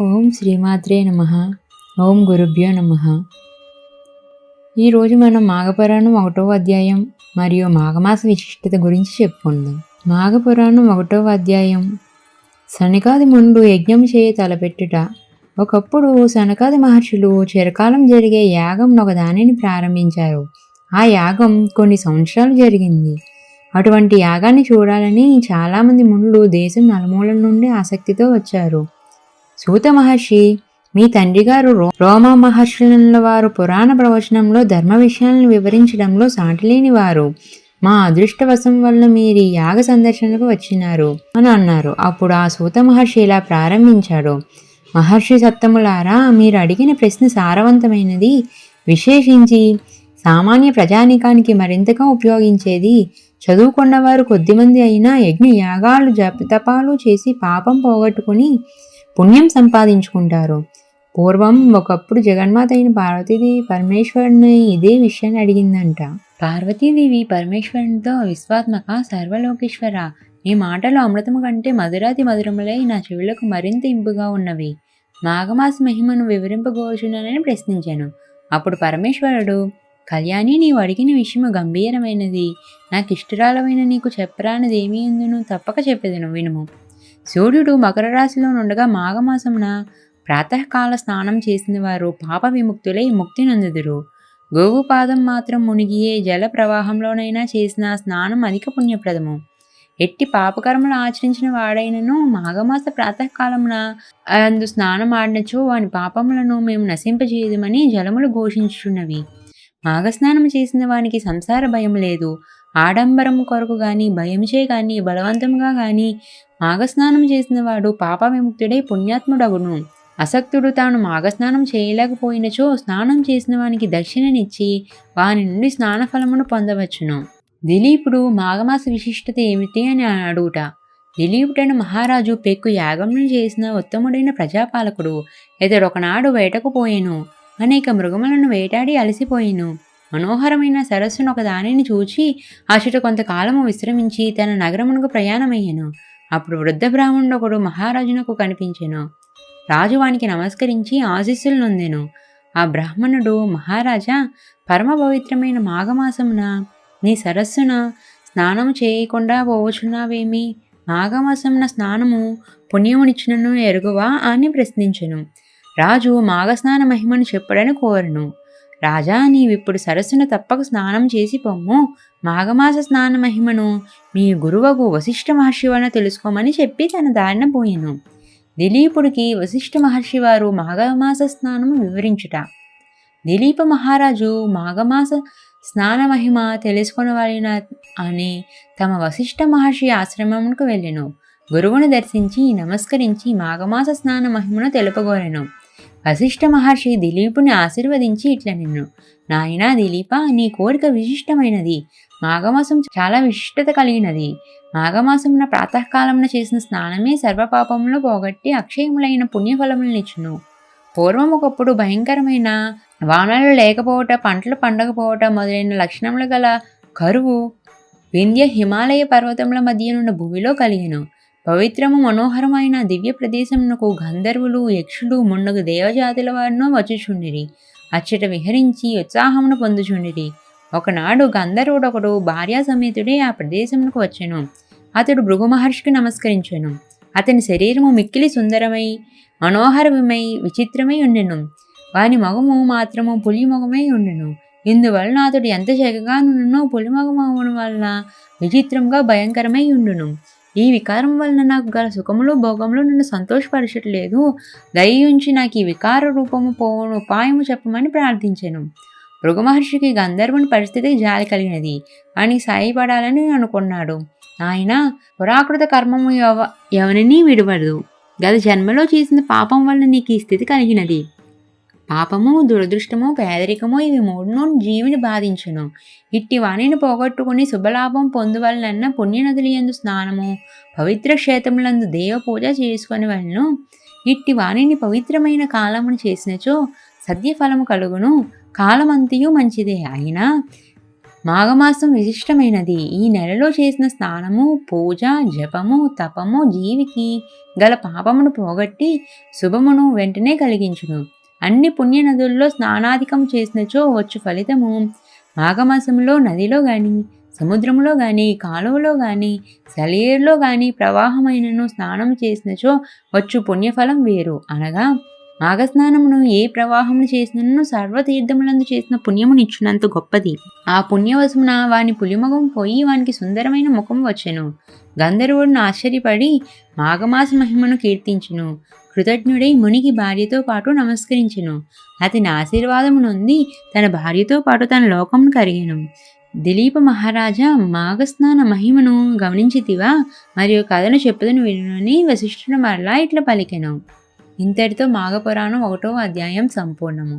ఓం శ్రీమాత్రే నమః. ఓం గురుభ్యో నమః. ఈరోజు మనం మాఘపురాణం 1వ అధ్యాయం మరియు మాఘమాస విశిష్టత గురించి చెప్పుకుందాం. మాఘపురాణం 1వ అధ్యాయం. సనకాది మునులు యజ్ఞం చేయ తలపెట్టుట. ఒకప్పుడు సనకాది మహర్షులు చిరకాలం జరిగే యాగం ఒకదానిని ప్రారంభించారు. ఆ యాగం కొన్ని సంవత్సరాలు జరిగింది. అటువంటి యాగాన్ని చూడాలని చాలామంది మునులు దేశం నలుమూలల నుండి ఆసక్తితో వచ్చారు. సూత మహర్షి, మీ తండ్రి గారు రోమ మహర్షుల వారు పురాణ ప్రవచనంలో ధర్మ విషయాలను వివరించడంలో సాటిలేని వారు. మా అదృష్టవశం వల్ల మీరు ఈ యాగ సందర్శనకు వచ్చినారు అని అన్నారు. అప్పుడు ఆ సూత మహర్షి ఇలా ప్రారంభించాడు. మహర్షి సత్తములారా, మీరు అడిగిన ప్రశ్న సారవంతమైనది. విశేషించి సామాన్య ప్రజానికానికి మరింతగా ఉపయోగించేది. చదువుకున్నవారు కొద్దిమంది అయినా యజ్ఞ యాగాలు జపతపాలు చేసి పాపం పోగొట్టుకుని పుణ్యం సంపాదించుకుంటారు. పూర్వం ఒకప్పుడు జగన్మాత అయిన పార్వతీదేవి పరమేశ్వరుని ఇదే విషయాన్ని అడిగిందంట. పార్వతీదేవి పరమేశ్వరునితో, విశ్వాత్మక సర్వలోకేశ్వర, ఈ మాటలు అమృతము కంటే మధురాతి మధురములై నా చెవులకు మరింత ఇంపుగా ఉన్నవి. మాఘమాస మహిమను వివరింపగోరుచున్నానని ప్రశ్నించాను. అప్పుడు పరమేశ్వరుడు, కళ్యాణి, నీవు అడిగిన విషయము గంభీరమైనది. నాకు ఇష్టరాలమైన నీకు చెప్పరానిది ఏమీ ఉందును, తప్పక చెప్పేదను, వినుము. సూర్యుడు మకర రాశిలో నుండగా మాఘమాసమున ప్రాతకాల స్నానం చేసిన వారు పాప విముక్తులై ముక్తి నందుదురు. గోవు పాదం మాత్రం మునిగియే జల ప్రవాహంలోనైనా చేసిన స్నానం అధిక పుణ్యప్రదము. ఎట్టి పాపకర్మలు ఆచరించిన వాడైనను మాఘమాస ప్రాతకాలమున అందు స్నానం ఆడినచో వాని పాపములను మేము నశింపజేయదమని జలములు ఘోషించుచున్నవి. మాఘస్నానం చేసిన వానికి సంసార భయం లేదు. ఆడంబరము కొరకు గాని భయంచే గాని బలవంతంగా గాని మాఘస్నానం చేసిన వాడు పాప విముక్తుడై పుణ్యాత్ముడగును. అసక్తుడు తాను మాఘస్నానం చేయలేకపోయినచో స్నానం చేసిన వానికి దక్షిణనిచ్చి వాని నుండి స్నాన ఫలమును పొందవచ్చును. దిలీపుడు మాఘమాస విశిష్టత ఏమిటి అని అడుగుట. దిలీపుడైన మహారాజు పెక్కు యాగమును చేసిన ఉత్తముడైన ప్రజాపాలకుడు. ఇతడు ఒకనాడు వేటకు పోయెను. అనేక మృగములను వేటాడి అలసిపోయెను. మనోహరమైన సరస్సును ఒక దానిని చూచి అచట కొంతకాలము విశ్రమించి తన నగరమునకు ప్రయాణమయ్యెను. అప్పుడు వృద్ధ బ్రాహ్మణుడు ఒకడు మహారాజునకు కనిపించెను. రాజు వానికి నమస్కరించి ఆశీస్సులు నొందెను. ఆ బ్రాహ్మణుడు, మహారాజా, పరమ పవిత్రమైన మాఘమాసమున నీ సరస్సున స్నానము చేయకుండా పోవచున్నావేమి? మాఘమాసమున స్నానము పుణ్యమునిచ్చునను ఎరుగువా అని ప్రశ్నించెను. రాజు మాఘస్నాన మహిమను చెప్పడని కోరెను. రాజా, నీవిప్పుడు సరస్సున తప్పక స్నానం చేసి పొమ్ము. మాఘమాస స్నాన మహిమను మీ గురువగు వశిష్ఠ మహర్షి వలన తెలుసుకోమని చెప్పి తన దారిన పోయెను. దిలీపుడికి వశిష్ఠ మహర్షి వారు మాఘమాస స్నానము వివరించుట. దిలీప మహారాజు మాఘమాస స్నాన మహిమ తెలుసుకొనవలెన అని తమ వశిష్ఠ మహర్షి ఆశ్రమమునకు వెళ్ళెను. గురువును దర్శించి నమస్కరించి మాఘమాస స్నాన మహిమను తెలుపగోరెను. వశిష్ఠ మహర్షి దిలీపుని ఆశీర్వదించి ఇట్లనెను. నాయనా దిలీప, నీ కోరిక విశిష్టమైనది. మాఘమాసం చాలా విశిష్టత కలిగినది. మాఘమాసమున ప్రాతకాలమున చేసిన స్నానమే సర్వపాపములు పోగొట్టి అక్షయములైన పుణ్యఫలములనిచ్చును. పూర్వం ఒకప్పుడు భయంకరమైన వానలు లేకపోవట, పంటలు పండకపోవట మొదలైన లక్షణములు గల కరువు వింధ్య హిమాలయ పర్వతముల మధ్యనున్న భూమిలో కలిగెను. పవిత్రము మనోహరమైన దివ్య ప్రదేశమునకు గంధర్వులు, యక్షులు, మున్నగు దేవజాతుల వారినో వచ్చుచుండిరి. అచ్చట విహరించి ఉత్సాహమును పొందుచుండిరి. ఒకనాడు గంధర్వుడొకడు భార్యా సమేతుడే ఆ ప్రదేశమునకు వచ్చెను. అతడు భృగు మహర్షికి నమస్కరించెను. అతని శరీరము మిక్కిలి సుందరమై మనోహరమై విచిత్రమై ఉండెను. వాని మగము మాత్రము పులి మొగమై ఉండెను. ఇందువలన అతడు ఎంత చక్కగానున్నో పులి మగమవును వలన విచిత్రంగా భయంకరమై ఉండును. ఈ వికారం వలన నాకు గల సుఖములు భోగములు నన్ను సంతోషపరచట్లేదు. దయించి నాకు ఈ వికార రూపము పోవను ఉపాయము చెప్పమని ప్రార్థించెను. భృగు మహర్షికి గంధర్వుని పరిస్థితికి జాలి కలిగినది. వానికి సాయపడాలని అనుకున్నాడు. ఆయన, పురాకృత కర్మము ఎవరినీ విడవదు. గత జన్మలో చేసిన పాపం వలన నీకు ఈ స్థితి కలిగినది. పాపము, దురదృష్టము, పేదరికము ఇవి మూడును జీవిని బాధించును. ఇట్టి వాణిని పోగొట్టుకుని శుభలాభం పొందువలనన్న పుణ్యనదులు యందు స్నానము, పవిత్ర క్షేత్రములందు దేవ పూజ చేసుకొని వలన ఇట్టి వాణిని పవిత్రమైన కాలమును చేసినచో సద్యఫలము కలుగును. కాలమంతియు మంచిదే. అయినా మాఘమాసం విశిష్టమైనది. ఈ నెలలో చేసిన స్నానము, పూజ, జపము, తపము జీవికి గల పాపమును పోగొట్టి శుభమును వెంటనే కలిగించును. అన్ని పుణ్య నదుల్లో స్నానాధికం చేసినచో వచ్చు ఫలితము మాఘమాసంలో నదిలో గాని, సముద్రములో గాని, కాలువలో గాని, సెలయేరులో గాని ప్రవాహమైనను స్నానం చేసినచో వచ్చు పుణ్యఫలం వేరు. అనగా మాఘస్నానమును ఏ ప్రవాహమును చేసినను సర్వతీర్థములందు చేసిన పుణ్యమునిచ్చునంత గొప్పది. ఆ పుణ్యవశమున వాని పులిముఖం పోయి వానికి సుందరమైన ముఖం వచ్చెను. గంధర్వుడును ఆశ్చర్యపడి మాఘమాస మహిమను కీర్తించును. కృతజ్ఞుడై మునికి భార్యతో పాటు నమస్కరించెను. అతని ఆశీర్వాదము నొంది తన భార్యతో పాటు తన లోకమును కరిగెను. దిలీప మహారాజా, మాఘస్నాన మహిమను గమనించితివా? మరియు కథను చెప్పుదని వినునని వశిష్ఠుడు మరలా ఇట్లా పలికెను. ఇంతటితో మాఘపురాణం 1వ అధ్యాయం సంపూర్ణము.